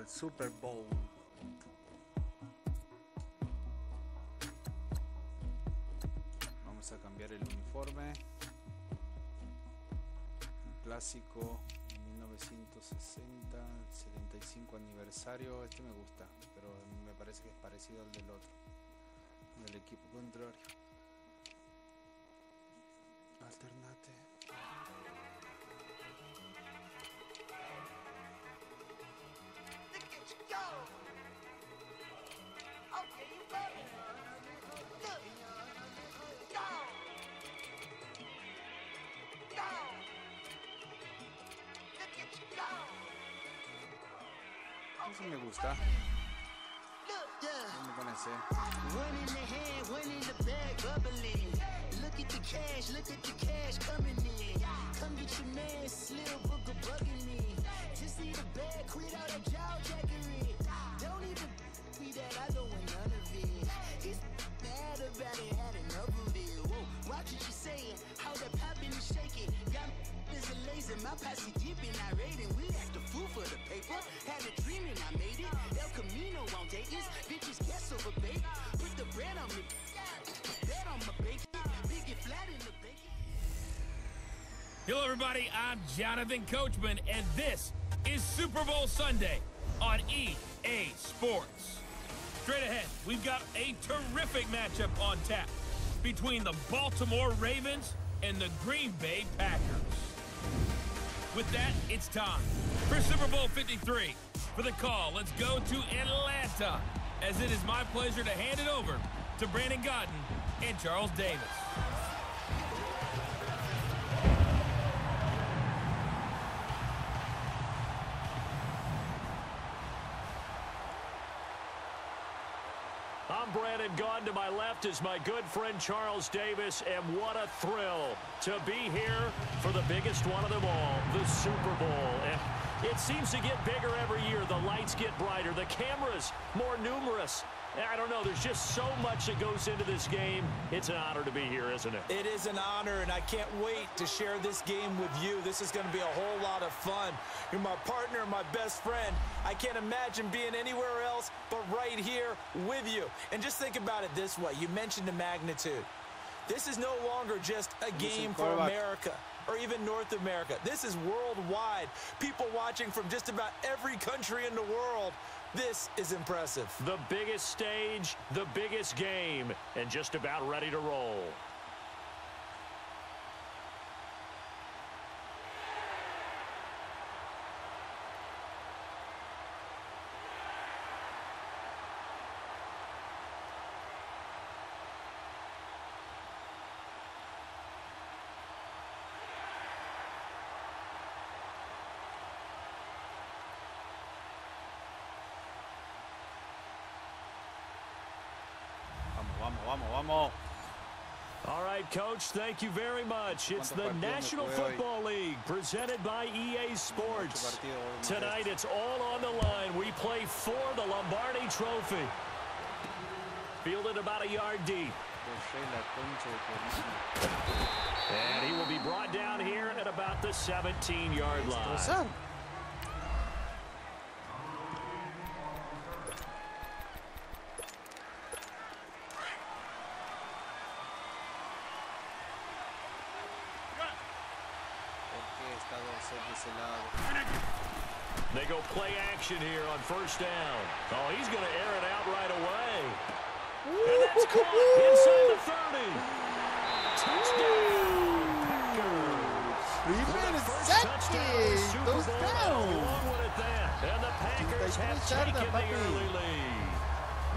al Super Bowl. Vamos a cambiar el uniforme. Un clásico 1960, 75 aniversario. Este me gusta, pero me parece que es parecido al del otro, del equipo contrario. Alternate. Ese me gusta. ¿Dónde pone ese? One in the hand, one in the bag, bubbling. Look at the cash coming in. Come get your man, Slim Booker bugging me. Just need a bag, quit all that jaw jackery. Don't even be that, I don't want none of it. He's mad about it, had enough of it. Whoa, watch what you're saying, how that poppin' and shaking. Got is a lazy, my posse deep and irate, and we act a fool for the paper. Had a dream and I made it. El Camino on Dayton's, bitches guess over bait. Put the bread on me, bet on my bacon. Big it flat in the bacon. Hello, everybody. I'm Jonathan Coachman, and this is Super Bowl Sunday on EA Sports. Straight ahead, we've got a terrific matchup on tap between the Baltimore Ravens and the Green Bay Packers. With that, it's time for Super Bowl 53. For the call, let's go to Atlanta, as it is my pleasure to hand it over to Brandon Godden and Charles Davis. I'm Brandon Gaudin. To my left is my good friend Charles Davis, and what a thrill to be here for the biggest one of them all, the Super Bowl. And it seems to get bigger every year. The lights get brighter, the cameras more numerous. I don't know, there's just so much that goes into this game. It's an honor to be here, isn't it? It is an honor, and I can't wait to share this game with you. This is going to be a whole lot of fun. You're my partner, my best friend. I can't imagine being anywhere else but right here with you. And just think about it this way. You mentioned the magnitude. This is no longer just a game for America or even North America. This is worldwide. People watching from just about every country in the world. This is impressive. The biggest stage, the biggest game, and just about ready to roll. Vamos. All right, Coach, thank you very much. It's the National Football League presented by EA Sports. Tonight, it's all on the line. We play for the Lombardi Trophy. Fielded about a yard deep. And he will be brought down here at about the 17-yard line. They go play action here on first down. Oh, he's going to air it out right away. And that's caught inside the 30. Touchdown, Packers. Goes down. And the Packers have taken the early lead.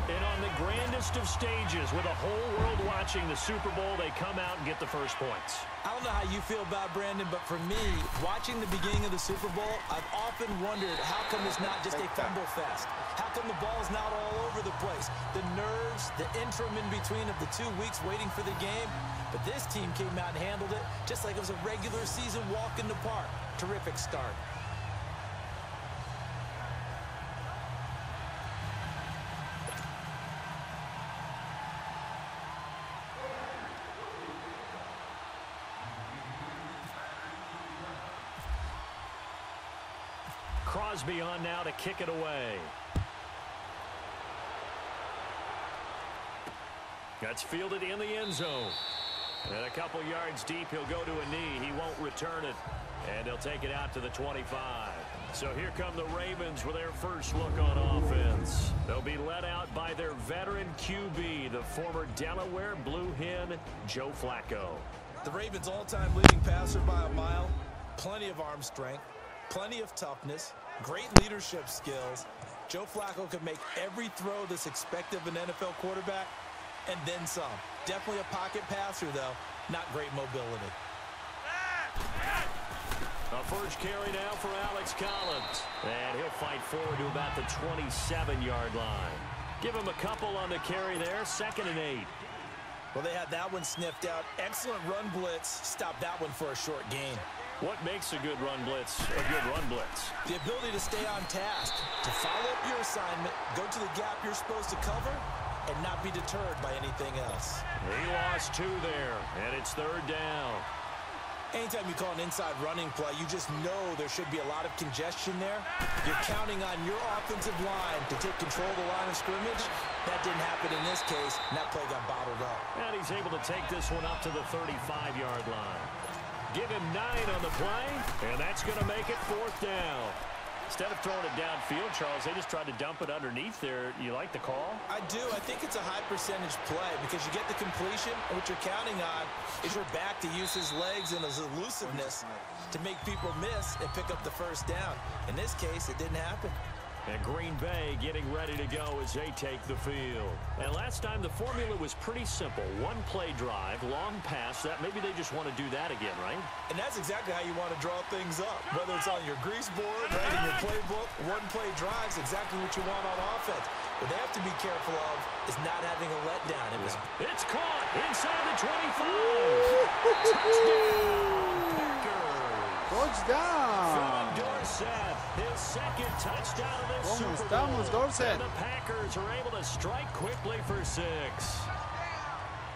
And on the grandest of stages, with the whole world watching the Super Bowl, they come out and get the first points. I don't know how you feel about Brandon, but for me, watching the beginning of the Super Bowl, I've often wondered how come it's not just a fumble fest? How come the ball's not all over the place? The nerves, the interim in between of the 2 weeks waiting for the game. But this team came out and handled it just like it was a regular season walk in the park. Terrific start. Crosby on now to kick it away. That's fielded in the end zone. And a couple yards deep, he'll go to a knee. He won't return it. And they'll take it out to the 25. So here come the Ravens with their first look on offense. They'll be led out by their veteran QB, the former Delaware Blue Hen, Joe Flacco. The Ravens' all-time leading passer by a mile. Plenty of arm strength, plenty of toughness, great leadership skills. Joe Flacco can make every throw that's expected of an NFL quarterback, and then some. Definitely a pocket passer, though. Not great mobility. A first carry now for Alex Collins. And he'll fight forward to about the 27-yard line. Give him a couple on the carry there. 2nd and 8. Well, they had that one sniffed out. Excellent run blitz. Stop that one for a short gain. What makes a good run blitz a good run blitz? The ability to stay on task, to follow up your assignment, go to the gap you're supposed to cover, and not be deterred by anything else. He lost 2 there, and it's 3rd down. Anytime you call an inside running play, you just know there should be a lot of congestion there. You're counting on your offensive line to take control of the line of scrimmage. That didn't happen in this case, and that play got bottled up. And he's able to take this one up to the 35-yard line. Give him 9 on the play, and that's going to make it 4th down. Instead of throwing it downfield, Charles, they just tried to dump it underneath there. You like the call? I do. I think it's a high-percentage play because you get the completion, and what you're counting on is your back to use his legs and his elusiveness to make people miss and pick up the first down. In this case, it didn't happen. And Green Bay getting ready to go as they take the field. And last time, the formula was pretty simple. One-play drive, long pass. That maybe they just want to do that again, right? And that's exactly how you want to draw things up. Whether it's on your grease board, right, in your playbook, one-play drives, exactly what you want on offense. What they have to be careful of is not having a letdown. It's caught inside the 25. Touchdown, Packers. Touchdown. Dorsett, his 2nd touchdown of this ¿Cómo Super estamos, Bowl. Dorsett? And the Packers are able to strike quickly for 6.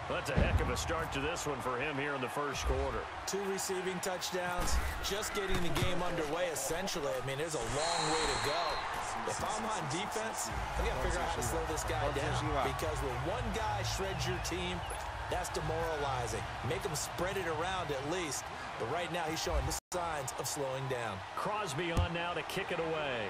That's a heck of a start to this one for him here in the first quarter. 2 receiving touchdowns, just getting the game underway, essentially. I mean, there's a long way to go. If I'm on defense, I got to figure out how to slow this guy down. Because when one guy shreds your team, that's demoralizing. Make him spread it around at least. But right now, he's showing the signs of slowing down. Crosby on now to kick it away.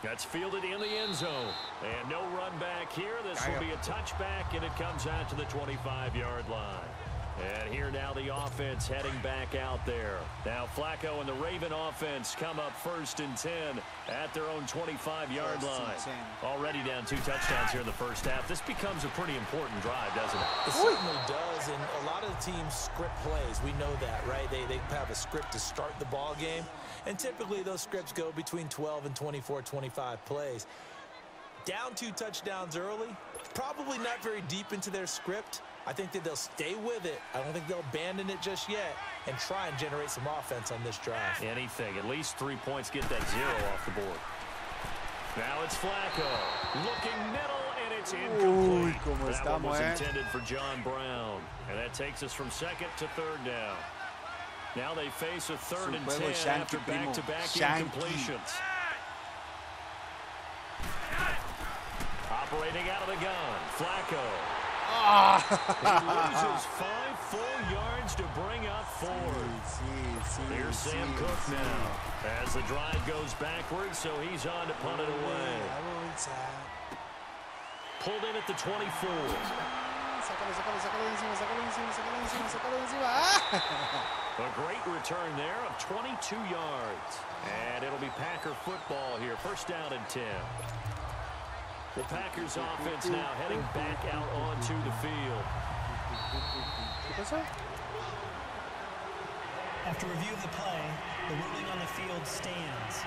That's fielded in the end zone. And no run back here. This will be a touchback, and it comes out to the 25-yard line. And here now the offense heading back out there. Now Flacco and the Raven offense come up 1st and 10 at their own 25-yard line. Already down 2 touchdowns here in the first half. This becomes a pretty important drive, doesn't it? It certainly does, and a lot of the teams script plays. We know that, right? They have a script to start the ball game, and typically those scripts go between 12 and 24, 25 plays. Down 2 touchdowns early, probably not very deep into their script. I think that they'll stay with it. I don't think they'll abandon it just yet and try and generate some offense on this drive. Anything. At least 3 points, get that 0 off the board. Now it's Flacco. Looking middle, and it's incomplete. That one was intended for John Brown. And that takes us from 2nd to 3rd down. Now they face a 3rd and 10 after back-to-back incompletions. Operating out of the gun, Flacco. He loses 5 full yards to bring up 4. Here's Sam Cook now as the drive goes backwards, so he's on to punt it away. Pulled in at the 24. A great return there of 22 yards. And it'll be Packer football here. 1st down and 10. The Packers offense now heading back out onto the field. After review of the play, the ruling on the field stands.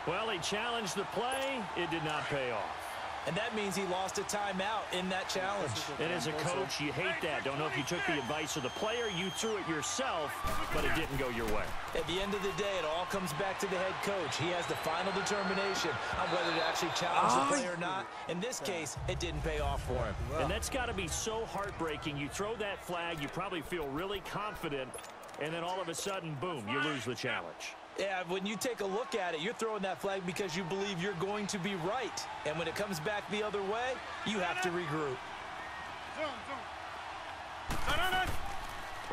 Well, he challenged the play. It did not pay off. And that means he lost a timeout in that challenge. And as a coach, you hate that. Don't know if you took the advice of the player, you threw it yourself, but it didn't go your way. At the end of the day, it all comes back to the head coach. He has the final determination on whether to actually challenge the play or not. In this case, it didn't pay off for him. And that's got to be so heartbreaking. You throw that flag, you probably feel really confident, and then all of a sudden, boom, you lose the challenge. Yeah, when you take a look at it, you're throwing that flag because you believe you're going to be right. And when it comes back the other way, you have to regroup.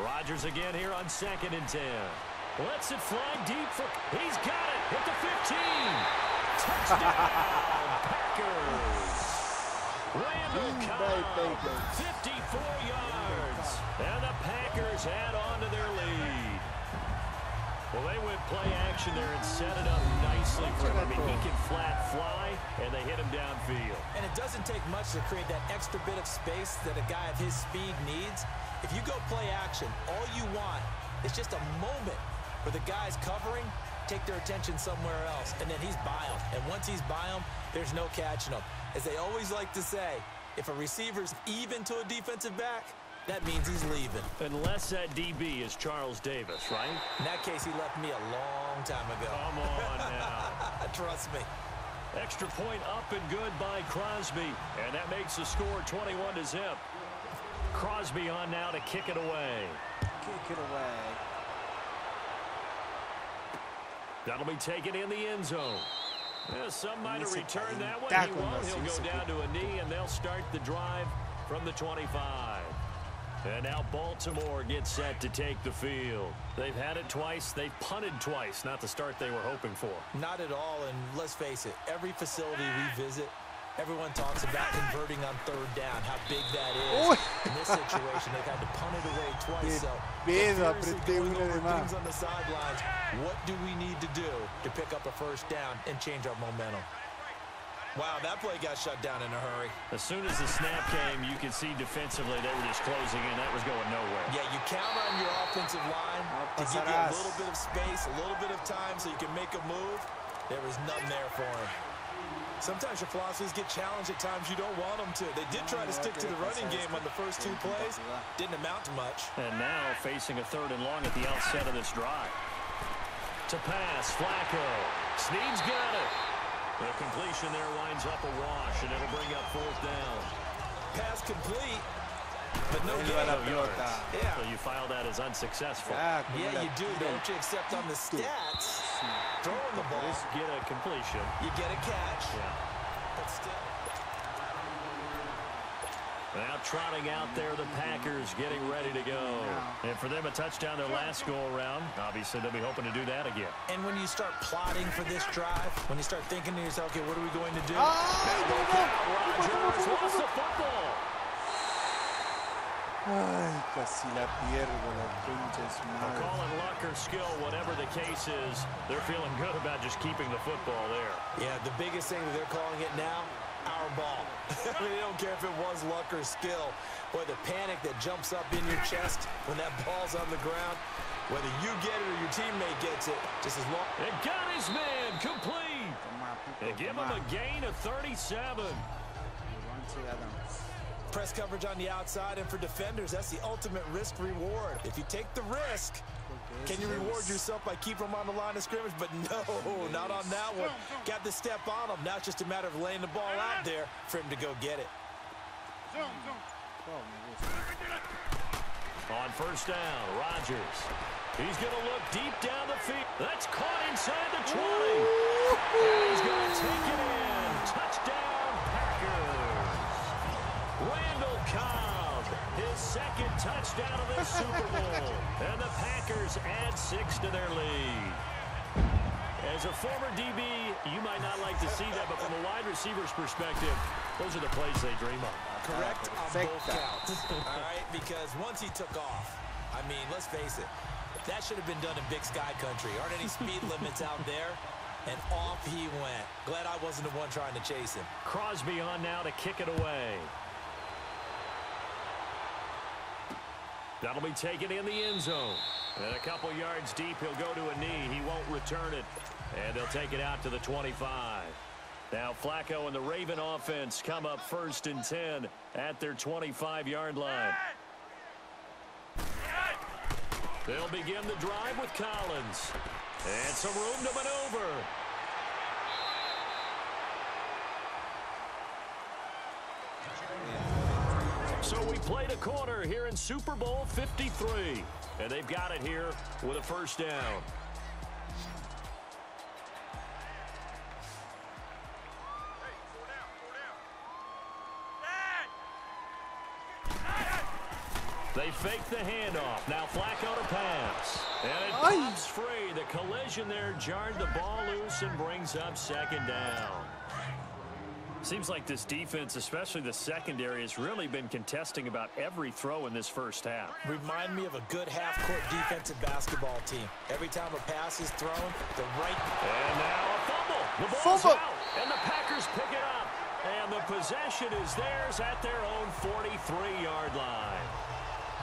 Rodgers again here on 2nd and 10. Lets it fly deep for... He's got it at the 15. Touchdown, Packers. Randall Cobb, 54 yards. And the Packers add on to their lead. Well, they went play action there and set it up nicely for him. I mean, he can flat fly, and they hit him downfield. And it doesn't take much to create that extra bit of space that a guy of his speed needs. If you go play action, all you want is just a moment where the guys covering take their attention somewhere else, and then he's by him. And once he's by him, there's no catching him. As they always like to say, if a receiver's even to a defensive back, that means he's leaving. Unless that DB is Charles Davis, right? In that case, he left me a long time ago. Come on now. Trust me. Extra point up and good by Crosby. And that makes the score 21-0. Crosby on now to kick it away. Kick it away. That'll be taken in the end zone. Yeah, some might have returned that one. He won't. He'll go down to a knee, and they'll start the drive from the 25. And now Baltimore gets set to take the field. They've had it twice. They've punted twice. Not the start they were hoping for. Not at all, and let's face it, every facility we visit, everyone talks about converting on 3rd down, how big that is. In this situation, they've had to punt it away twice. So, going over things on the sidelines, what do we need to do to pick up a 1st down and change our momentum? Wow, that play got shut down in a hurry. As soon as the snap came, you could see defensively they were just closing in. That was going nowhere. Yeah, you count on your offensive line to give you a little bit of space, a little bit of time so you can make a move. There was none there for him. Sometimes your philosophies get challenged at times you don't want them to. They did try to stick to the running game on the first 2 plays. Didn't amount to much. And now facing a 3rd and long at the outset of this drive. To pass, Flacco. Snead's got it. The completion there winds up a wash, and it'll bring up 4th down. Pass complete, but no yards. Yeah. So you file that as unsuccessful. Yeah, you do, don't you? Except on the stats, throwing the ball. Get a completion. You get a catch. Yeah. But still. Now trotting out there, the Packers getting ready to go. And for them, a touchdown their last go-around. Obviously, they'll be hoping to do that again. And when you start plotting for this drive, when you start thinking to yourself, okay, what are we going to do? Rodgers lost the football. Ay, casi la pierdo, la pinches madre. Call it luck or skill, whatever the case is, they're feeling good about just keeping the football there. Yeah, the biggest thing that they're calling it now, our ball. I mean, they don't care if it was luck or skill. Boy, the panic that jumps up in your chest when that ball's on the ground, whether you get it or your teammate gets it, just as long. It got his man complete. And give him a gain of 37. Press coverage on the outside, and for defenders, that's the ultimate risk-reward. If you take the risk, can you reward yourself by keeping them on the line of scrimmage? But no, not on that one. Got the step on him. Now it's just a matter of laying the ball out there for him to go get it. On 1st down, Rodgers. He's going to look deep down the field. That's caught inside the 20. And he's going to take it in. Touchdown, Packers. Randall Cobb, his 2nd touchdown of this Super Bowl. And the Packers add 6 to their lead. As a former DB, you might not like to see that, but from a wide receiver's perspective, those are the plays they dream of. Correct on both counts. All right, because once he took off, I mean, let's face it, that should have been done in Big Sky Country. Aren't any speed limits out there? And off he went. Glad I wasn't the one trying to chase him. Crosby on now to kick it away. That'll be taken in the end zone. And a couple yards deep, he'll go to a knee. He won't return it. And they'll take it out to the 25. Now Flacco and the Raven offense come up 1st and 10 at their 25-yard line. They'll begin the drive with Collins. And some room to maneuver. So we played a quarter here in Super Bowl 53. And they've got it here with a 1st down. They fake the handoff. Now Flacco to pass. And it pops free. The collision there jarred the ball loose and brings up second down. Seems like this defense, especially the secondary, has really been contesting about every throw in this first half. Remind me of a good half-court defensive basketball team. Every time a pass is thrown, the right... And now a fumble. The ball's out, and the Packers pick it up. And the possession is theirs at their own 43-yard line.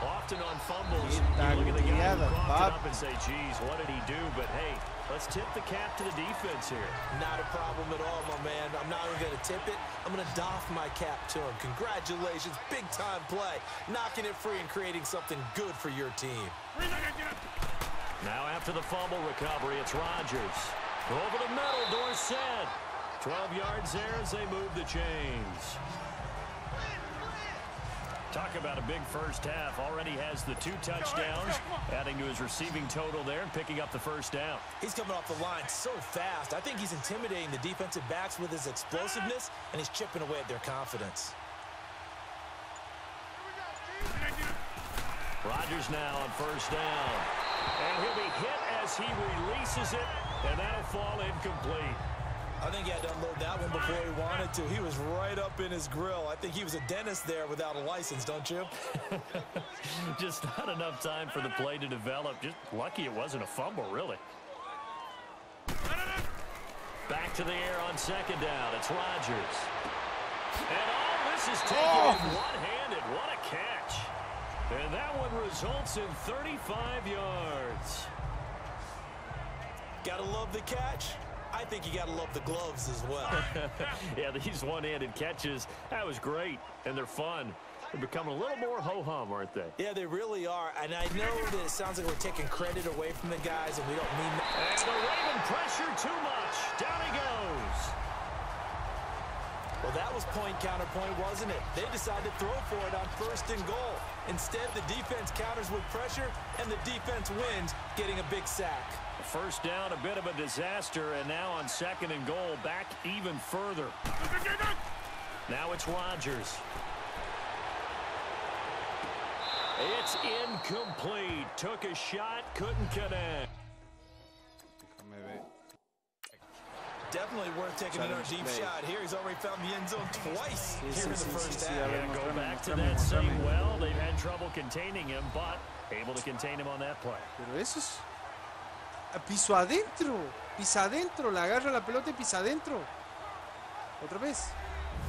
Often on fumbles, you look at the guy who coughed it up and say, geez, what did he do? But, hey, let's tip the cap to the defense here. Not a problem at all, my man. I'm not even going to tip it. I'm going to doff my cap to him. Congratulations. Big-time play. Knocking it free and creating something good for your team. Now after the fumble recovery, it's Rodgers. Over the middle, Dorsett. 12 yards there as they move the chains. Talk about a big first half. Already has the 2 touchdowns, adding to his receiving total there and picking up the first down. He's coming off the line so fast. I think he's intimidating the defensive backs with his explosiveness, and he's chipping away at their confidence. Rodgers now on first down. And he'll be hit as he releases it, and that'll fall incomplete. I think he had to unload that one before he wanted to. He was right up in his grill. I think he was a dentist there without a license, don't you? Just not enough time for the play to develop. Just lucky it wasn't a fumble, really. Back to the air on second down. It's Rodgers. And all this is taken in one-handed. What a catch. And that one results in 35 yards. Gotta love the catch. I think you got to love the gloves as well. Yeah, these one-handed catches, that was great, and they're fun. They're becoming a little more ho-hum, aren't they? Yeah, they really are, and I know that it sounds like we're taking credit away from the guys, and we don't mean that. And the Raven pressure too much. Down he goes. Well, that was point counterpoint, wasn't it? They decided to throw for it on 1st and goal. Instead, the defense counters with pressure, and the defense wins, getting a big sack. First down, a bit of a disaster, and now on 2nd and goal, back even further. Now it's Rodgers. It's incomplete. Took a shot, couldn't connect. Definitely worth taking another deep shot. Here he's already found the end zone twice here in the first half. Yeah, go back to that same well. They've had trouble containing him, but able to contain him on that play. Pero eso es piso adentro. Pisa adentro. Le agarra la pelota y pisa adentro. Otra vez.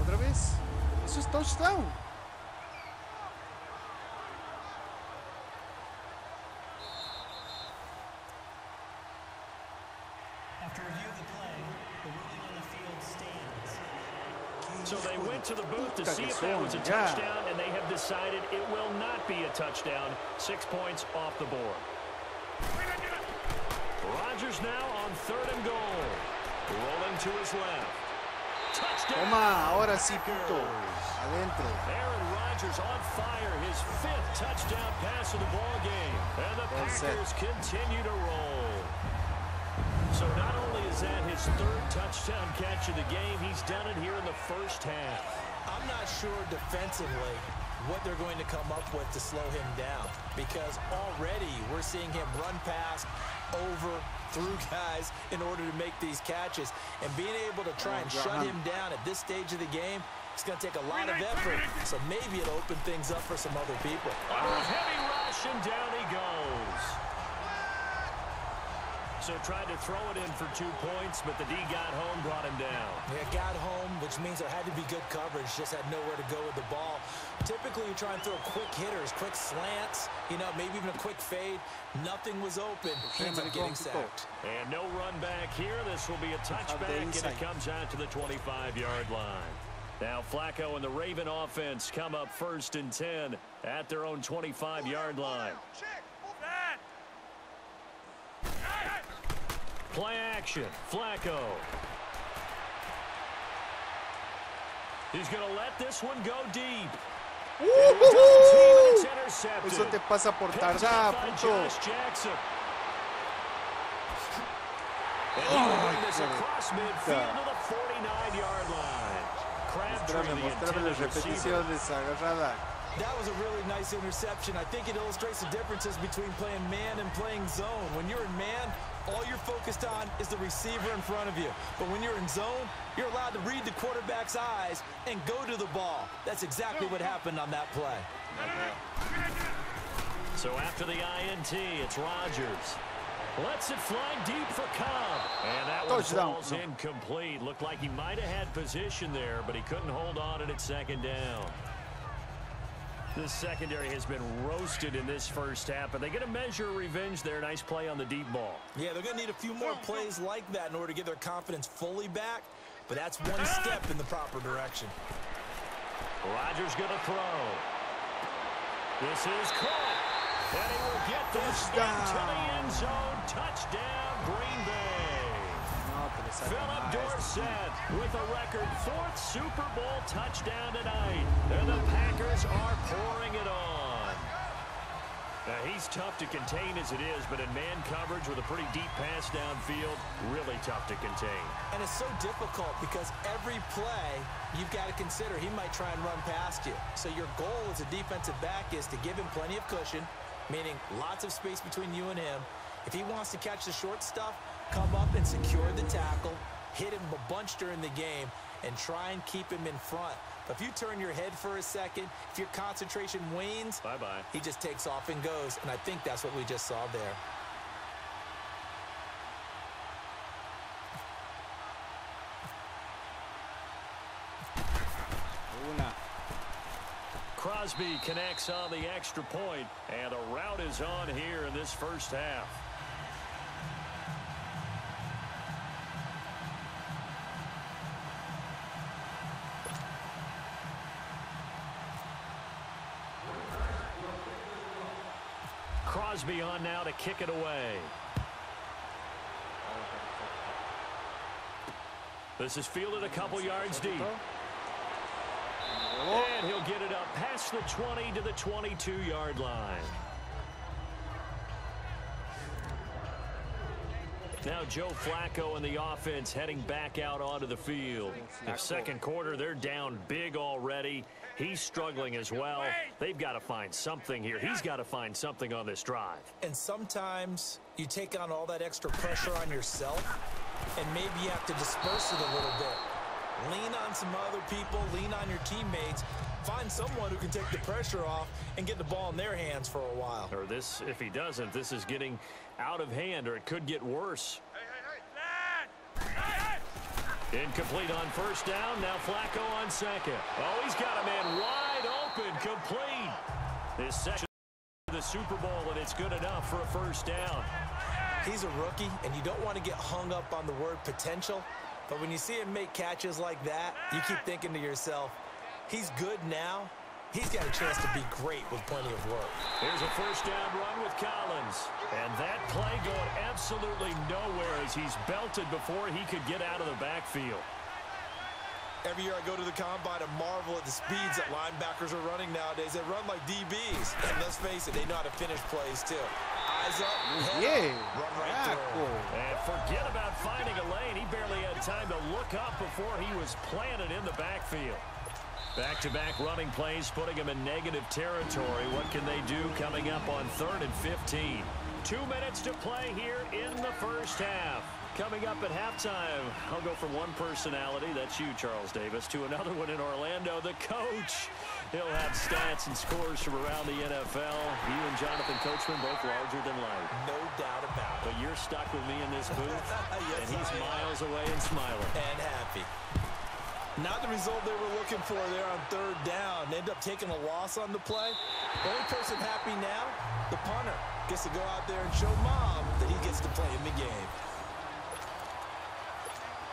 Otra vez. Eso es touchdown. After review of the play, the ruling on the field stands. So they went to the booth to see if that was a touchdown, and they have decided it will not be a touchdown. 6 points off the board. Rodgers now on 3rd and goal. Rolling to his left. Touchdown. Toma, ahora sí, puto. Adentro. Aaron Rodgers on fire. His 5th touchdown pass of the ball game. And the Packers continue to roll. So not only is that his 3rd touchdown catch of the game, he's done it here in the first half. I'm not sure defensively what they're going to come up with to slow him down, because already we're seeing him run past, over, through guys in order to make these catches. And being able to try and shut him down at this stage of the game, it's going to take a lot of effort. So maybe it'll open things up for some other people. A heavy rush, and down he goes. So tried to throw it in for 2 points, but the D got home, brought him down. Yeah, got home, which means there had to be good coverage. Just had nowhere to go with the ball. Typically, you try and throw quick hitters, quick slants, you know, maybe even a quick fade. Nothing was open. He ends up getting sacked. And no run back here. This will be a touchback, and it comes out to the 25-yard line. Now Flacco and the Raven offense come up 1st and 10 at their own 25-yard line. Play action. Flacco. He's going to let this one go deep. It's intercepted. Eso te pasa por tardar, puto. And he'll bring this across midfield to the 49-yard line. Crabtree, the intended receiver. That was a really nice interception. I think it illustrates the differences between playing man and playing zone. When you're in man, all you're focused on is the receiver in front of you. But when you're in zone, you're allowed to read the quarterback's eyes and go to the ball. That's exactly what happened on that play. So after the INT, it's Rodgers. Lets it fly deep for Cobb. And that one falls incomplete. Looked like he might have had position there, but he couldn't hold on it at second down. This secondary has been roasted in this first half, but they get a measure of revenge there. Nice play on the deep ball. Yeah, they're going to need a few more plays like that in order to get their confidence fully back, but that's one step in the proper direction. Rodgers going to throw. This is caught. And he will get this into the end zone. Touchdown, Green Bay. Philip Dorsett with a record 4th Super Bowl touchdown tonight. And the Packers are pouring it on. Now, he's tough to contain as it is, but in man coverage with a pretty deep pass downfield, really tough to contain. And it's so difficult because every play you've got to consider he might try and run past you. So your goal as a defensive back is to give him plenty of cushion, meaning lots of space between you and him. If he wants to catch the short stuff, come up and secure the tackle, hit him a bunch during the game, and try and keep him in front. But if you turn your head for a second, if your concentration wanes, bye-bye. He just takes off and goes, and I think that's what we just saw there. Crosby connects on the extra point, and a rout is on here in this first half. Crosby on now to kick it away. This is fielded a couple yards deep. And he'll get it up past the 20 to the 22-yard line. Now Joe Flacco and the offense heading back out onto the field. The second quarter, they're down big already. He's struggling as well. They've got to find something here. He's got to find something on this drive. And sometimes you take on all that extra pressure on yourself, and maybe you have to disperse it a little bit. Lean on some other people, lean on your teammates, find someone who can take the pressure off and get the ball in their hands for a while. Or this, if he doesn't, this is getting out of hand, or it could get worse. Incomplete on first down. Now Flacco on second. Oh, he's got a man wide open, complete. This section of the Super Bowl, and it's good enough for a first down. He's a rookie, and you don't want to get hung up on the word potential. But when you see him make catches like that, you keep thinking to yourself, he's good now. He's got a chance to be great with plenty of work. Here's a first down run with Collins. And that play going absolutely nowhere as he's belted before he could get out of the backfield. Every year I go to the combine and marvel at the speeds that linebackers are running nowadays. They run like DBs. And let's face it, they know how to finish plays too. Eyes up, head up, run right through. And forget about finding a lane. He barely had time to look up before he was planted in the backfield. Back-to-back running plays putting him in negative territory. What can they do coming up on 3rd and 15? 2 minutes to play here in the first half. Coming up at halftime, I'll go from one personality, that's you, Charles Davis, to another one in Orlando, the coach. He'll have stats and scores from around the NFL. You and Jonathan Coachman both larger than life. No doubt about it. But you're stuck with me in this booth, yes, and he's miles away and smiling. And happy. Not the result they were looking for there on 3rd down. They end up taking a loss on the play. The only person happy now, the punter, gets to go out there and show Mom that he gets to play in the game.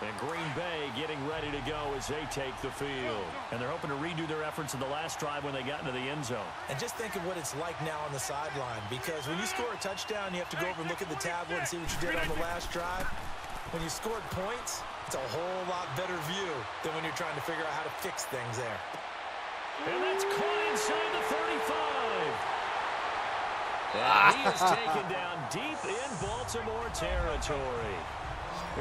And Green Bay getting ready to go as they take the field. And they're hoping to redo their efforts in the last drive when they got into the end zone. And just think of what it's like now on the sideline, because when you score a touchdown, you have to go over and look at the tablet and see what you did on the last drive. When you scored points, it's a whole lot better view than when you're trying to figure out how to fix things there. And that's caught inside the 35. And he is taken down deep in Baltimore territory.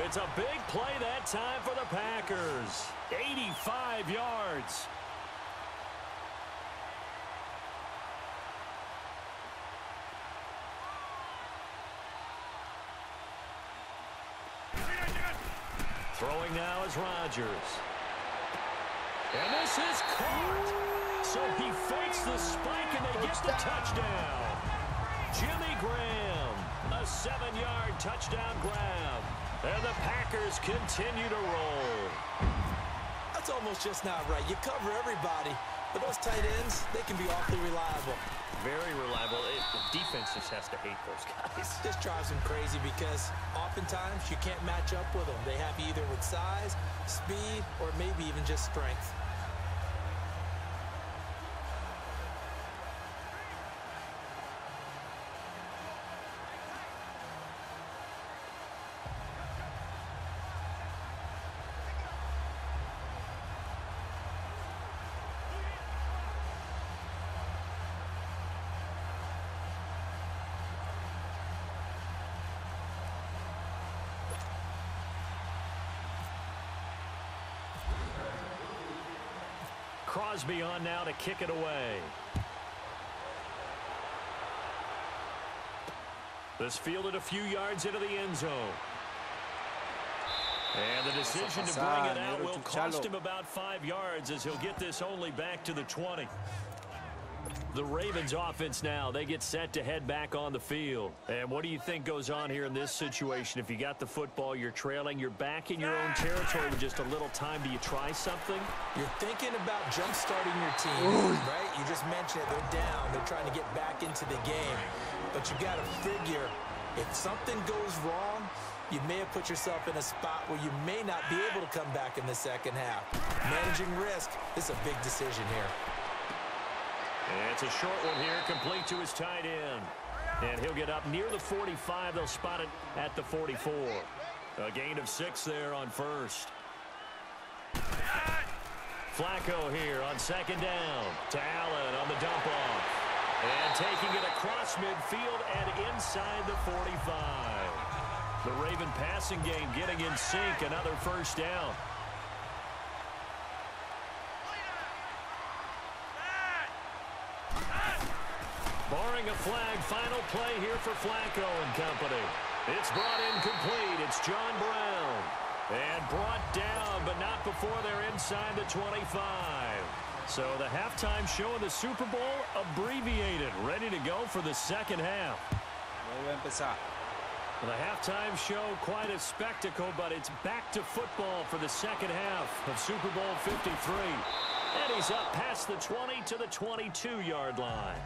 It's a big play that time for the Packers. 85 yards. Throwing now is Rodgers. And this is caught. So he fakes the spike, and they get the touchdown. Jimmy Graham, a 7-yard touchdown grab. And the Packers continue to roll. That's almost just not right. You cover everybody, but those tight ends, they can be awfully reliable. Very reliable. The defense just has to hate those guys. This drives them crazy because oftentimes you can't match up with them. They have you either with size, speed, or maybe even just strength. Crosby on now to kick it away. This fielded a few yards into the end zone. And the decision to bring it out will cost him about 5 yards as he'll get this only back to the 20. The Ravens offense now, they get set to head back on the field. And what do you think goes on here in this situation? If you got the football, you're trailing, you're back in your own territory with just a little time. Do you try something? You're thinking about jump-starting your team, right? You just mentioned it. They're down. They're trying to get back into the game. But you got to figure, if something goes wrong, you may have put yourself in a spot where you may not be able to come back in the second half. Managing risk is a big decision here. It's a short one here, complete to his tight end. And he'll get up near the 45. They'll spot it at the 44. A gain of 6 there on first. Flacco here on second down. To Allen on the dump off. And taking it across midfield and inside the 45. The Raven passing game getting in sync. Another first down. Barring a flag, final play here for Flacco and company. It's brought in complete. It's John Brown. And brought down, but not before they're inside the 25. So the halftime show of the Super Bowl abbreviated, ready to go for the second half. The halftime show, quite a spectacle, but it's back to football for the second half of Super Bowl 53. And he's up past the 20 to the 22-yard line.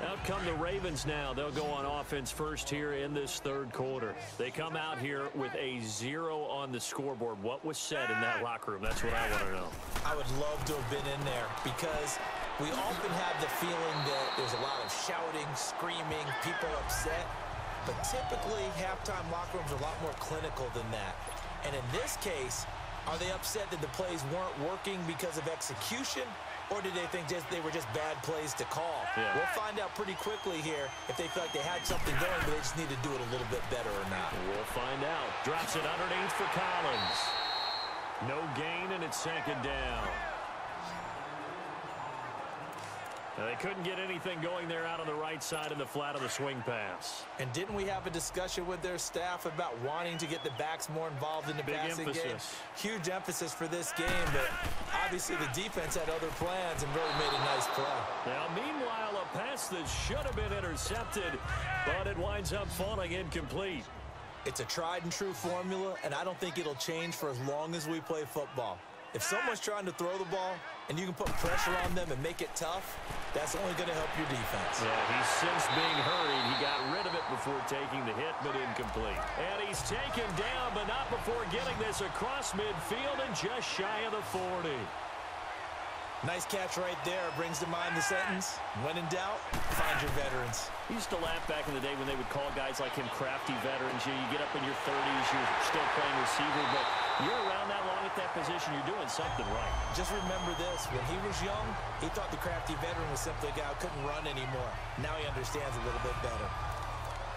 Out come the Ravens now. They'll go on offense first here in this third quarter. They come out here with a 0 on the scoreboard. What was said in that locker room? That's what I want to know. I would love to have been in there because we often have the feeling that there's a lot of shouting, screaming, people upset. But typically, halftime locker rooms are a lot more clinical than that. And in this case, are they upset that the plays weren't working because of execution? Or did they think they were just bad plays to call? Yeah. We'll find out pretty quickly here if they feel like they had something going, but they just need to do it a little bit better or not. We'll find out. Drops it underneath for Collins. No gain, and it's second down. Now, they couldn't get anything going there out on the right side of the flat of the swing pass. And didn't we have a discussion with their staff about wanting to get the backs more involved in the passing game? Huge emphasis for this game, but obviously the defense had other plans and really made a nice play. Now, meanwhile, a pass that should have been intercepted, but it winds up falling incomplete. It's a tried-and-true formula, and I don't think it'll change for as long as we play football. If someone's trying to throw the ball and you can put pressure on them and make it tough, that's only going to help your defense. Yeah, he's since being hurried. He got rid of it before taking the hit, but incomplete. And he's taken down, but not before getting this across midfield and just shy of the 40. Nice catch right there. Brings to mind the sentence, when in doubt, find your veterans. He used to laugh back in the day when they would call guys like him crafty veterans. You get up in your 30s, you're still playing receiver, but you're around that long at that position, you're doing something right. Just remember this, when he was young, he thought the crafty veteran was simply a guy who couldn't run anymore. Now he understands a little bit better.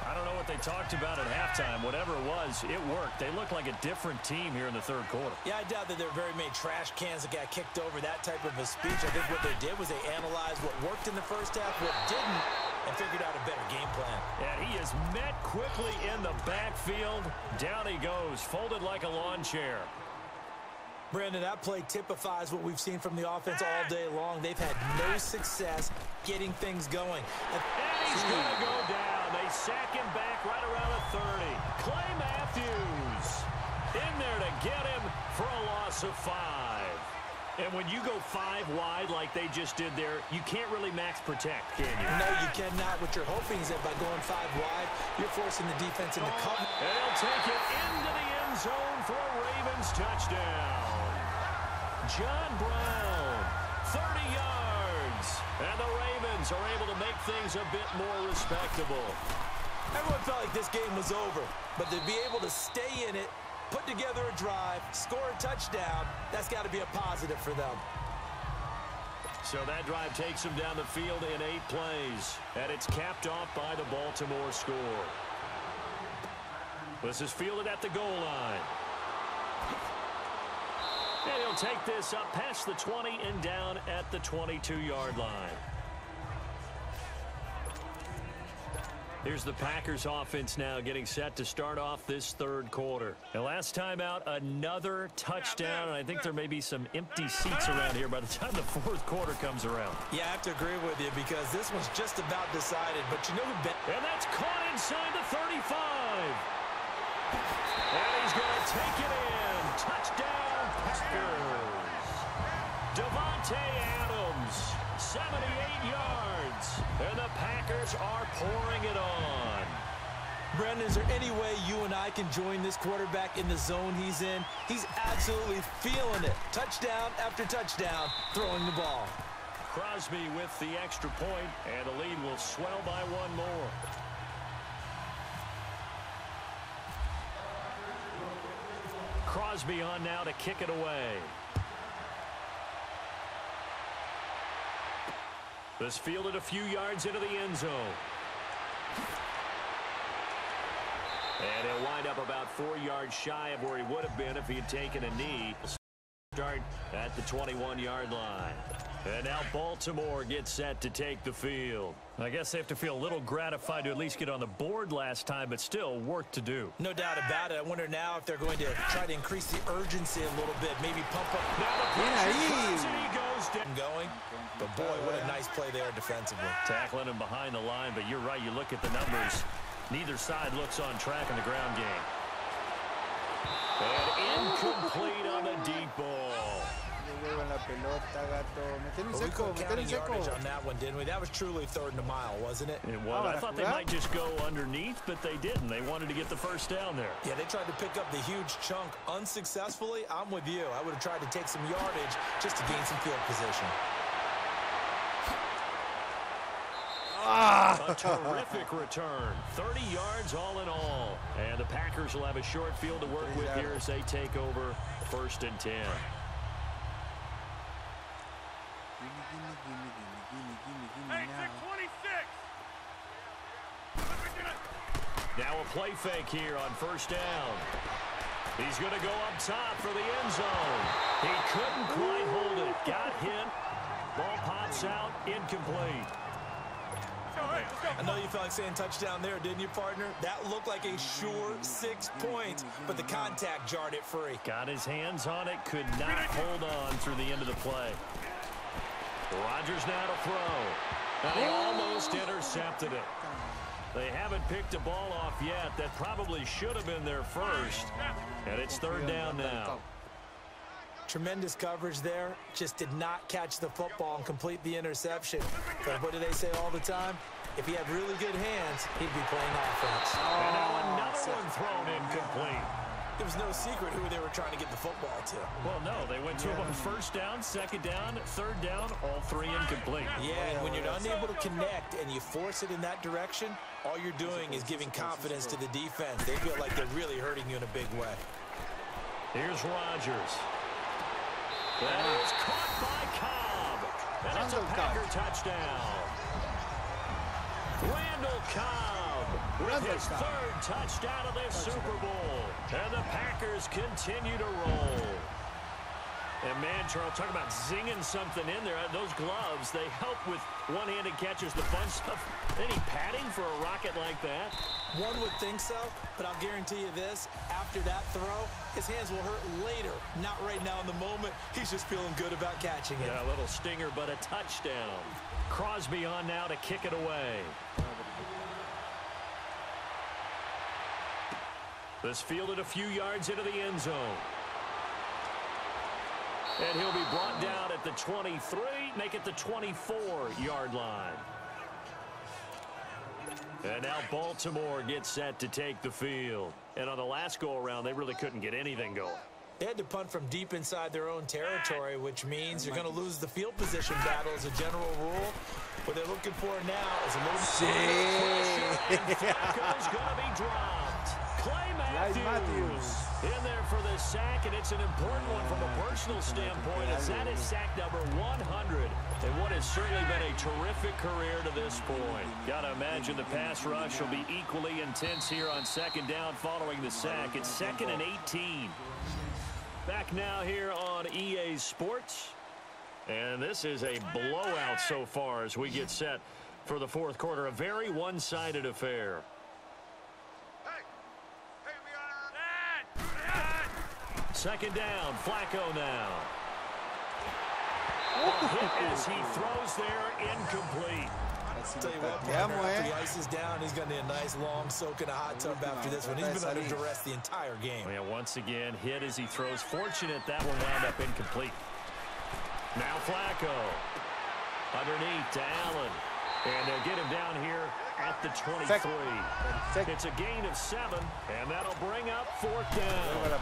I don't know what they talked about at halftime. Whatever it was, it worked. They looked like a different team here in the third quarter. Yeah, I doubt that there were very many trash cans that got kicked over, that type of a speech. I think what they did was they analyzed what worked in the first half, what didn't, and figured out a better game plan. And he is met quickly in the backfield. Down he goes, folded like a lawn chair. Brandon, that play typifies what we've seen from the offense all day long. They've had no success getting things going. And he's going to go down. They sack him back right around the 30. Clay Matthews in there to get him for a loss of 5. And when you go 5 wide like they just did there, you can't really max protect, can you? No, you cannot. What you're hoping is that by going 5 wide, you're forcing the defense into cover. And he'll take it into the end zone for a Ravens touchdown. John Brown, 30 yards. And the Ravens are able to make things a bit more respectable. Everyone felt like this game was over, but to be able to stay in it, put together a drive, score a touchdown, that's got to be a positive for them. So that drive takes them down the field in 8 plays, and it's capped off by the Baltimore score. This is fielded at the goal line. And he'll take this up past the 20 and down at the 22-yard line. Here's the Packers offense now getting set to start off this third quarter. And last time out, another touchdown, and I think there may be some empty seats around here by the time the fourth quarter comes around. Yeah, I have to agree with you because this one's just about decided. But you know who bet? And that's caught inside the 35. And he's going to take it in. Touchdown, Packers. Devontae Adams, 78 yards. And the Packers are pouring it on. Brandon, is there any way you and I can join this quarterback in the zone he's in? He's absolutely feeling it. Touchdown after touchdown, throwing the ball. Crosby with the extra point, and the lead will swell by 1 more. Crosby on now to kick it away. This fielded a few yards into the end zone. And he'll wind up about 4 yards shy of where he would have been if he had taken a knee. Start at the 21-yard line. And now Baltimore gets set to take the field. I guess they have to feel a little gratified to at least get on the board last time, but still work to do. No doubt about it. I wonder now if they're going to try to increase the urgency a little bit, maybe pump up. Now the pressure he goes down. Going. But boy, what a nice play there defensively. Tackling him behind the line, but you're right. You look at the numbers. Neither side looks on track in the ground game. And incomplete on the deep ball. We couldn't count yardage on that one, didn't we? That was truly 3rd and a mile, wasn't it? It was. I thought they might just go underneath, but they didn't. They wanted to get the first down there. Yeah, they tried to pick up the huge chunk unsuccessfully. I'm with you. I would have tried to take some yardage just to gain some field position. A terrific return. 30 yards all in all. And the Packers will have a short field to work with here as they take over 1st and 10. Now a play fake here on 1st down. He's going to go up top for the end zone. He couldn't quite hold it. Got hit. Ball pops out. Incomplete. I know you felt like saying touchdown there, didn't you, partner? That looked like a sure 6 points, but the contact jarred it free. Got his hands on it. Could not hold on through the end of the play. Rodgers now to throw. And he almost intercepted it. They haven't picked a ball off yet. That probably should have been their first. And it's 3rd down now. Tremendous coverage there. Just did not catch the football and complete the interception. But what do they say all the time? If he had really good hands, he'd be playing offense. And now another one thrown incomplete. It was no secret who they were trying to get the football to. Well, no, they went to him on 1st down, 2nd down, 3rd down, all 3 incomplete. Yeah, and when you're unable to connect and you force it in that direction, all you're doing is giving confidence to the defense. They feel like they're really hurting you in a big way. Here's Rodgers. That is caught by Cobb. And it's a Packer touchdown. Randall Cobb with his 3rd touchdown of this Super Bowl. And the Packers continue to roll. And man, Charles, talk about zinging something in there. Those gloves, they help with one-handed catches, the fun stuff. Any padding for a rocket like that? One would think so, but I'll guarantee you this. After that throw, his hands will hurt later. Not right now in the moment. He's just feeling good about catching it. Yeah, a little stinger, but a touchdown. Crosby on now to kick it away. This fielded a few yards into the end zone. And he'll be brought down at the 23, make it the 24-yard line. And now Baltimore gets set to take the field. And on the last go-around, they really couldn't get anything going. They had to punt from deep inside their own territory, which means you're going to lose the field position battle as a general rule. What they're looking for now is a little pressure, and Flacco's going to be dropped. Clay Matthews in there for the sack, and it's an important one from a personal standpoint, as that is sack number 100, and what has certainly been a terrific career to this point. Got to imagine the pass rush will be equally intense here on second down following the sack. It's 2nd and 18. Back now here on EA Sports, and this is a blowout so far as we get set for the fourth quarter. A very one-sided affair. Second down, Flacco now. A hit as he throws there, incomplete. I'll tell you what, partner, after the ice is down, he's going to need a nice long soak in a hot tub after this one. He's been under duress the entire game. Yeah, once again, hit as he throws. Fortunate that one wound up incomplete. Now Flacco. Underneath to Allen. And they'll get him down here at the 23. It's a gain of 7, and that'll bring up 4th down.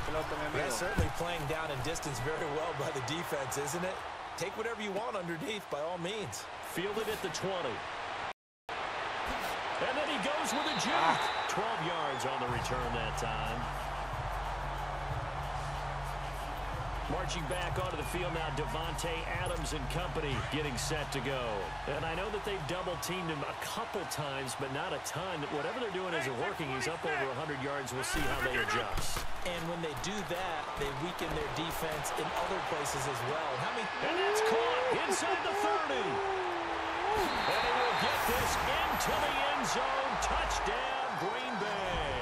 Yeah, certainly playing down in distance very well by the defense, isn't it? Take whatever you want underneath, by all means. Fielded at the 20. And then he goes with a juke. 12 yards on the return that time. Marching back onto the field now, Devontae Adams and company getting set to go. And I know that they've double-teamed him a couple times, but not a ton. Whatever they're doing isn't working. He's up over 100 yards. We'll see how they adjust. And when they do that, they weaken their defense in other places as well. And that's caught inside the 30. And he will get this into the end zone. Touchdown, Green Bay.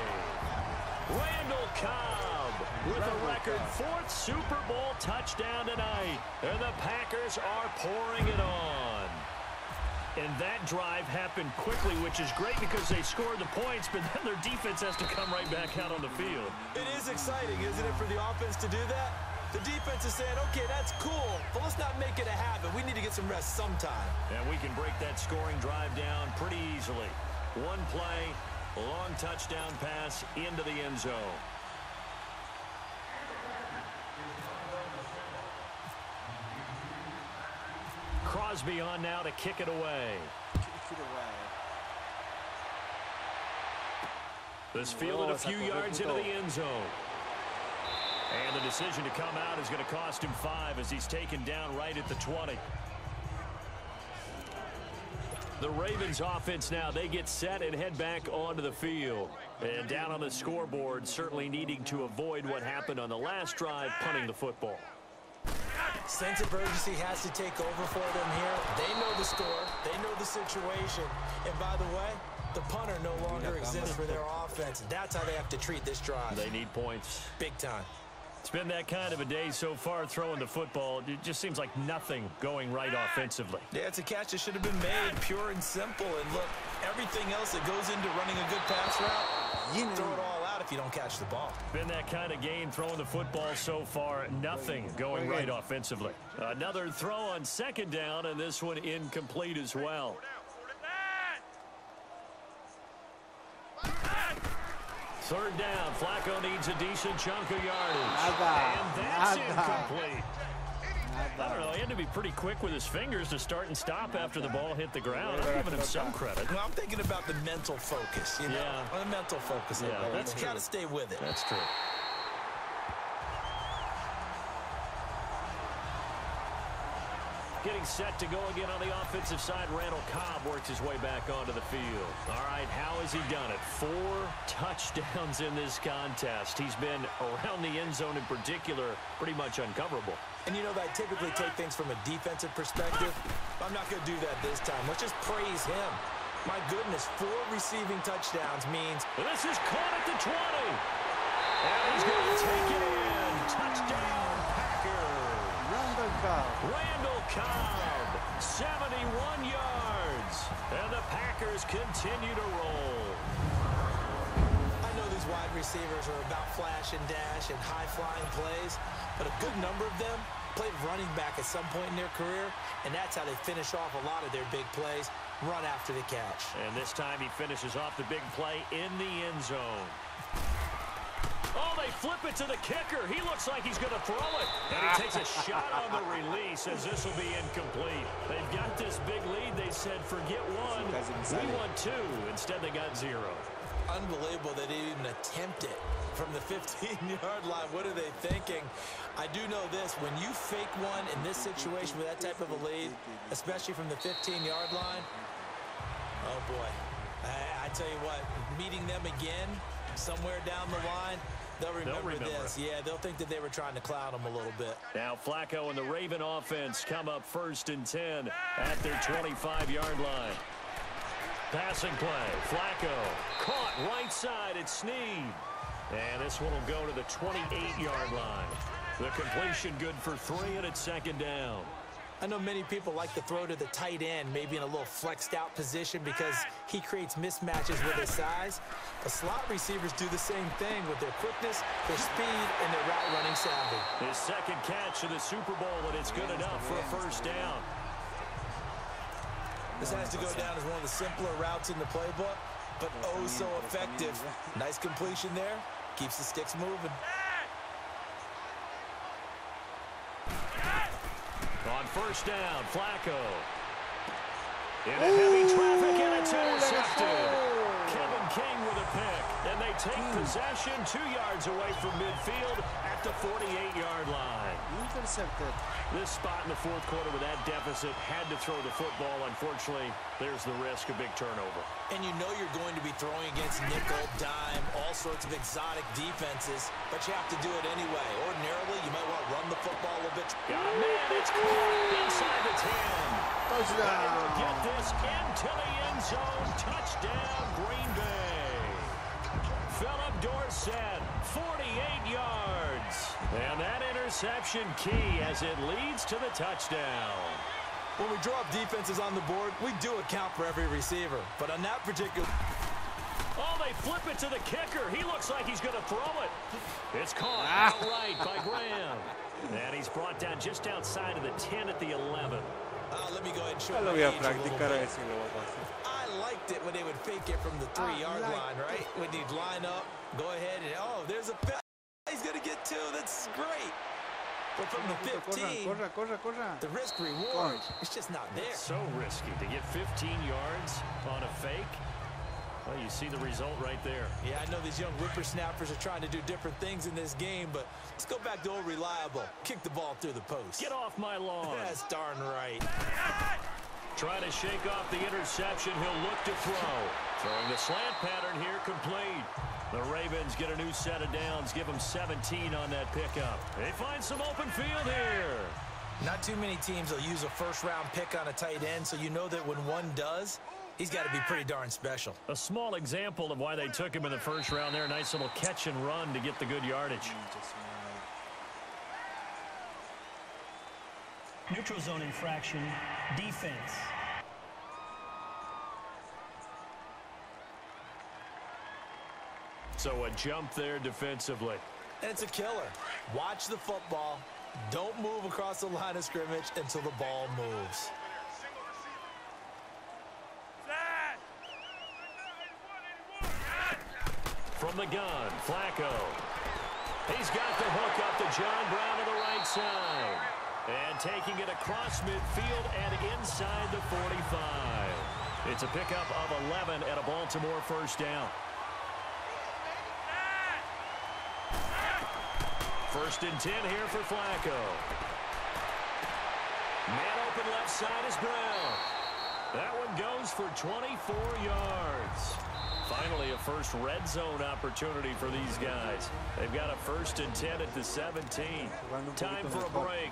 Randall Cobb with a record 4th Super Bowl touchdown tonight. And the Packers are pouring it on. And that drive happened quickly, which is great because they scored the points, but then their defense has to come right back out on the field. It is exciting, isn't it, for the offense to do that? The defense is saying, okay, that's cool, but let's not make it a habit. We need to get some rest sometime. And we can break that scoring drive down pretty easily. One play, long touchdown pass into the end zone. Crosby on now to kick it away. This fielded a few yards into the end zone. And the decision to come out is going to cost him 5 as he's taken down right at the 20. The Ravens offense now, they get set and head back onto the field. And down on the scoreboard, certainly needing to avoid what happened on the last drive, punting the football. Sense of urgency has to take over for them here. They know the score. They know the situation. And by the way, the punter no longer exists for their offense. That's how they have to treat this drive. They need points. Big time. It's been that kind of a day so far throwing the football. It just seems like nothing going right offensively. Yeah, it's a catch that should have been made, pure and simple. And look, everything else that goes into running a good pass route, you throw it all out if you don't catch the ball. Been that kind of game throwing the football so far. Nothing going right offensively. Another throw on second down, and this one incomplete as well. Third down, Flacco needs a decent chunk of yardage. And that's incomplete. I don't know, he had to be pretty quick with his fingers to start and stop after the ball hit the ground. I'm giving him some credit. Well, I'm thinking about the mental focus, you know? Yeah. The mental focus. Yeah, that's true. Got to stay with it. That's true. Getting set to go again on the offensive side, Randall Cobb works his way back onto the field. All right, how has he done it? 4 touchdowns in this contest. He's been around the end zone in particular, pretty much uncoverable. And you know that I typically take things from a defensive perspective. I'm not going to do that this time. Let's just praise him. My goodness, 4 receiving touchdowns means... This is caught at the 20. And he's going to take it in. Touchdown, Packers. Randall Cobb, 71 yards. And the Packers continue to roll. I know these wide receivers are about flash and dash and high-flying plays, but a good number of them played running back at some point in their career, and that's how they finish off a lot of their big plays, run after the catch. And this time he finishes off the big play in the end zone. Oh, they flip it to the kicker. He looks like he's going to throw it. And he takes a shot on the release as this will be incomplete. They've got this big lead. They said, forget 1. We want 2. Instead, they got 0. Unbelievable that they even attempt it from the 15-yard line. What are they thinking? I do know this. When you fake one in this situation with that type of a lead, especially from the 15-yard line, oh, boy. I tell you what, meeting them again somewhere down the line, they'll remember this. Yeah, they'll think that they were trying to cloud them a little bit. Now Flacco and the Raven offense come up 1st and 10 at their 25-yard line. Passing play. Flacco caught right side. It's Snead. And this one will go to the 28-yard line. The completion good for 3, and it's 2nd down. I know many people like to throw to the tight end, maybe in a little flexed out position because he creates mismatches with his size. The slot receivers do the same thing with their quickness, their speed, and their route running savvy. His 2nd catch of the Super Bowl, and it's good enough for a 1st down. This has to go down as one of the simpler routes in the playbook, but oh so effective. Nice completion there. Keeps the sticks moving. On 1st down, Flacco. Into heavy traffic, and it's intercepted. Kevin King with a pick, and they take possession 2 yards away from midfield at the 48-yard line. Intercepted. This spot in the 4th quarter with that deficit had to throw the football. Unfortunately, there's the risk of big turnover. And you know you're going to be throwing against nickel, dime, all sorts of exotic defenses, but you have to do it anyway. Ordinarily, you might want to run the football a little bit. Got a man, it's caught inside the 10. Touchdown. Get this into the end zone. Touchdown, Green Bay. Philip Dorsett, 48 yards. And that interception key as it leads to the touchdown. When we draw up defenses on the board, we do account for every receiver. But on that particular... Oh, they flip it to the kicker. He looks like he's going to throw it. It's caught outright by Graham. And he's brought down just outside of the 10 at the 11. Let me go ahead and show Lo voy a practicar a ver si lo va a pasar. I liked it when they would fake it from the 3-yard line, right? When you'd line up, go ahead and, oh, there's a... He's going to get 2. That's great. But from the 15, corra. the risk reward, it's just not there. It's so risky to get 15 yards on a fake. Well, you see the result right there. Yeah, I know these young whippersnappers are trying to do different things in this game, but let's go back to old reliable. Kick the ball through the post. Get off my lawn. That's darn right. Trying to shake off the interception. He'll look to throw. Throwing the slant pattern here, complete. The Ravens get a new set of downs. Give them 17 on that pickup. They find some open field here. Not too many teams will use a first-round pick on a tight end, so you know that when one does, he's got to be pretty darn special. A small example of why they took him in the 1st round there. Nice little catch and run to get the good yardage. Neutral zone infraction, defense. So a jump there defensively. And it's a killer. Watch the football. Don't move across the line of scrimmage until the ball moves. From the gun, Flacco. He's got the hook up to John Brown to the right side. And taking it across midfield and inside the 45. It's a pickup of 11 and a Baltimore 1st down. 1st and 10 here for Flacco. Man open left side is Brown. That one goes for 24 yards. Finally, a first red zone opportunity for these guys. They've got a 1st and 10 at the 17. Time for a break.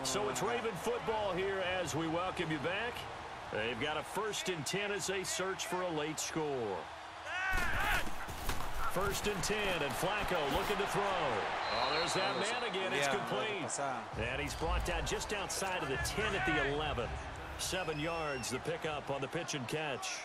So it's Raven football here as we welcome you back. They've got a 1st and 10 as they search for a late score. 1st and 10, and Flacco looking to throw. Oh, there's that man again. It's complete. And he's brought down just outside of the 10 at the 11. 7 yards, the pickup on the pitch and catch.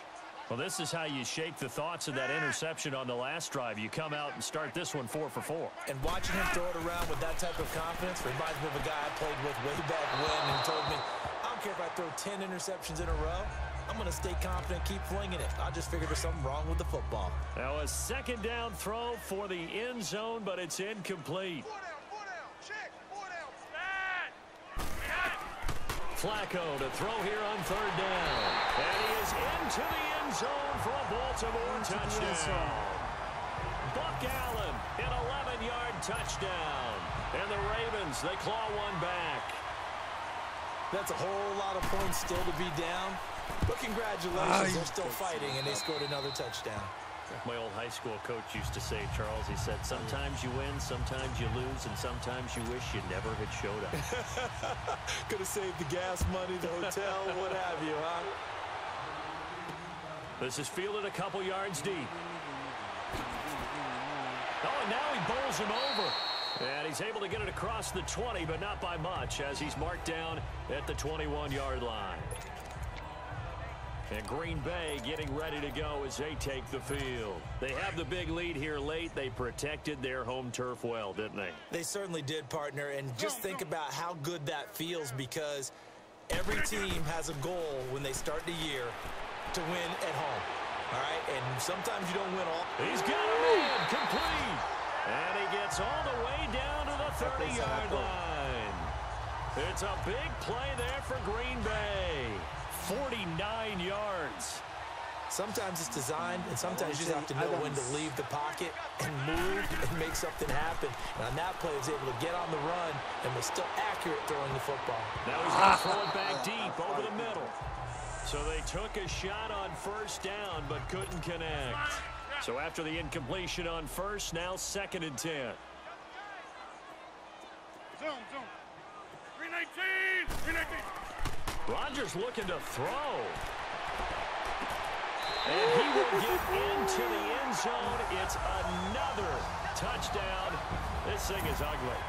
Well, this is how you shake the thoughts of that interception on the last drive. You come out and start this one 4 for 4. And watching him throw it around with that type of confidence reminds me of a guy I played with way back when who told me, I don't care if I throw 10 interceptions in a row. I'm going to stay confident, keep flinging it. I just figured there's something wrong with the football. Now a 2nd down throw for the end zone, but it's incomplete. Flacco to throw here on 3rd down. And he is into the end zone for a Baltimore touchdown. Buck Allen, an 11-yard touchdown. And the Ravens, they claw one back. That's a whole lot of points still to be down. But congratulations, they're still fighting, and they scored another touchdown. My old high school coach used to say, Charles, he said, sometimes you win, sometimes you lose, and sometimes you wish you never had showed up. Could have saved the gas money, the hotel, what have you, huh? This is fielded a couple yards deep. Oh, and now he bowls him over. And he's able to get it across the 20, but not by much, as he's marked down at the 21-yard line. And Green Bay getting ready to go as they take the field. They have the big lead here late. They protected their home turf well, didn't they? They certainly did, partner. And just think about how good that feels, because every team has a goal when they start the year to win at home. All right? And sometimes you don't win all. He's got a man complete. And he gets all the way down to the 30-yard line. It's a big play there for Green Bay. 49 yards. Sometimes it's designed, and sometimes you just have to know when to leave the pocket and move and make something happen. And on that play, he was able to get on the run and was still accurate throwing the football. Now he's going to throw it back deep over the middle. So they took a shot on 1st down, but couldn't connect. So after the incompletion on 1st, now 2nd and 10. Zoom. 319. 319. Rodgers looking to throw. And he will get into the end zone. It's another touchdown. This thing is ugly.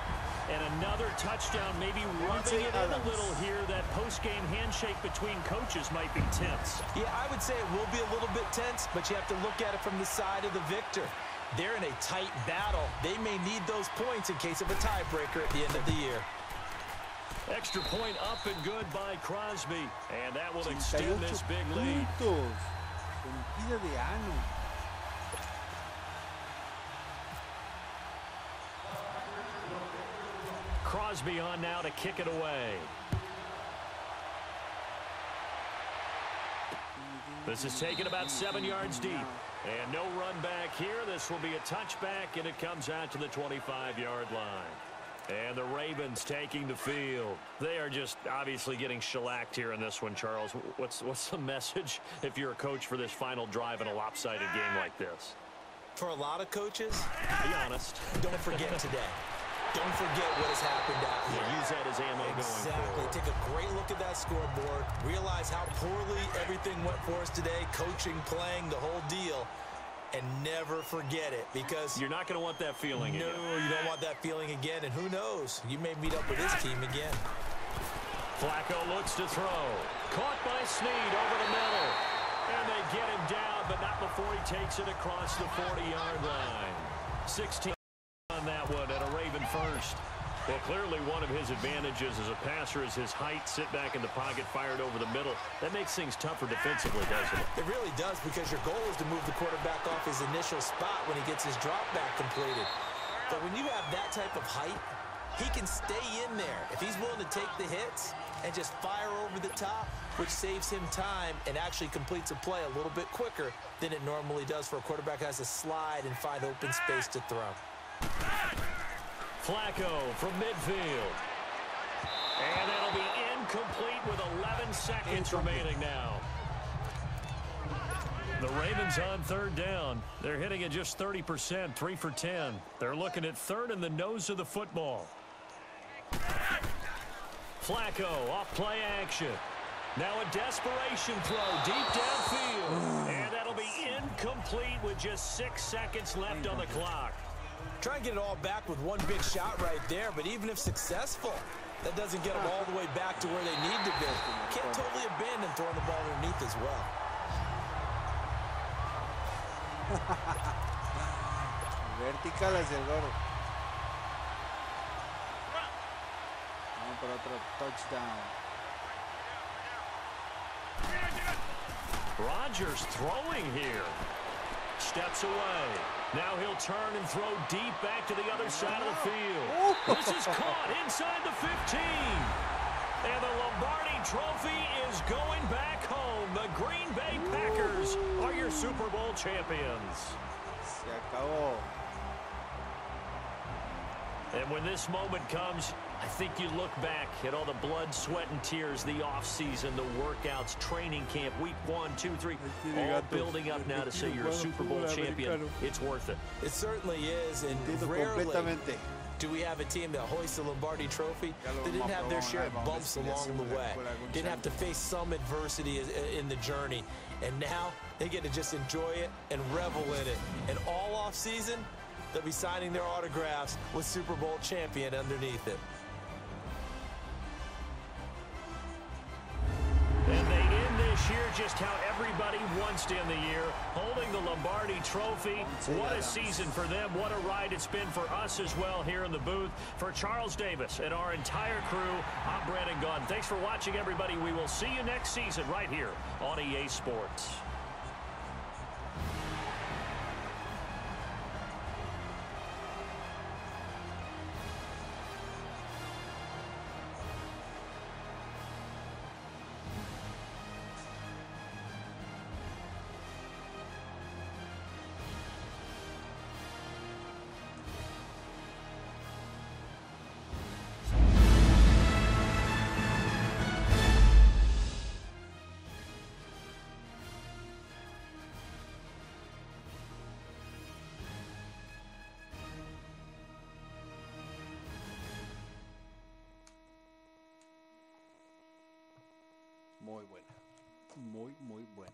And another touchdown, maybe rubbing it in a little here. That post-game handshake between coaches might be tense. Yeah, I would say it will be a little bit tense, but you have to look at it from the side of the victor. They're in a tight battle. They may need those points in case of a tiebreaker at the end of the year. Extra point up and good by Crosby. And that will extend this big lead. Crosby on now to kick it away. This is taken about 7 yards deep. And no run back here. This will be a touchback, and it comes out to the 25-yard line. And the Ravens taking the field. They are just obviously getting shellacked here in this one, Charles. What's the message if you're a coach for this final drive in a lopsided game like this? For a lot of coaches, be honest. Don't forget today. Don't forget what has happened out here. Use that as ammo going forward. Take a great look at that scoreboard. Realize how poorly everything went for us today. Coaching, playing, the whole deal. And never forget it, because you're not going to want that feeling again. No, you don't want that feeling again. And who knows? You may meet up with this team again. Flacco looks to throw. Caught by Snead over the middle. And they get him down, but not before he takes it across the 40-yard line. 16 on that one, and a Raven first. Well, clearly one of his advantages as a passer is his height. Sit back in the pocket, fired over the middle. That makes things tougher defensively, doesn't it? It really does, because your goal is to move the quarterback off his initial spot when he gets his drop back completed. But when you have that type of height, he can stay in there. If he's willing to take the hits and just fire over the top, which saves him time and actually completes a play a little bit quicker than it normally does for a quarterback who has to slide and find open space to throw. Flacco from midfield. And that'll be incomplete with 11 seconds remaining now. The Ravens on third down. They're hitting at just 30%, 3 for 10. They're looking at third in the nose of the football. Flacco off play action. Now a desperation throw deep downfield. And that'll be incomplete with just 6 seconds left on the clock. Try and get it all back with one big shot right there, but even if successful, that doesn't get them all the way back to where they need to be. Can't totally abandon throwing the ball underneath as well. Vertical hacia el gordo. Vamos por otro touchdown. Rodgers throwing here. Steps away. Now he'll turn and throw deep back to the other side of the field. This is caught inside the 15. And the Lombardi Trophy is going back home. The Green Bay Packers are your Super Bowl champions. Se acabó. And when this moment comes, I think you look back at all the blood, sweat, and tears, the offseason, the workouts, training camp, week 1, 2, 3, all building up now to say you're a Super Bowl champion. It's worth it. It certainly is, and rarely do we have a team that hoists the Lombardi Trophy that didn't have their share of bumps along the way, didn't have to face some adversity in the journey, and now they get to just enjoy it and revel in it. And all off season, they'll be signing their autographs with Super Bowl champion underneath it. And they end this year just how everybody wants to end the year, holding the Lombardi Trophy. What a season for them. What a ride it's been for us as well here in the booth. For Charles Davis and our entire crew, I'm Brandon Gaudin. Thanks for watching, everybody. We will see you next season right here on EA Sports. Muy buena. Muy, muy buena.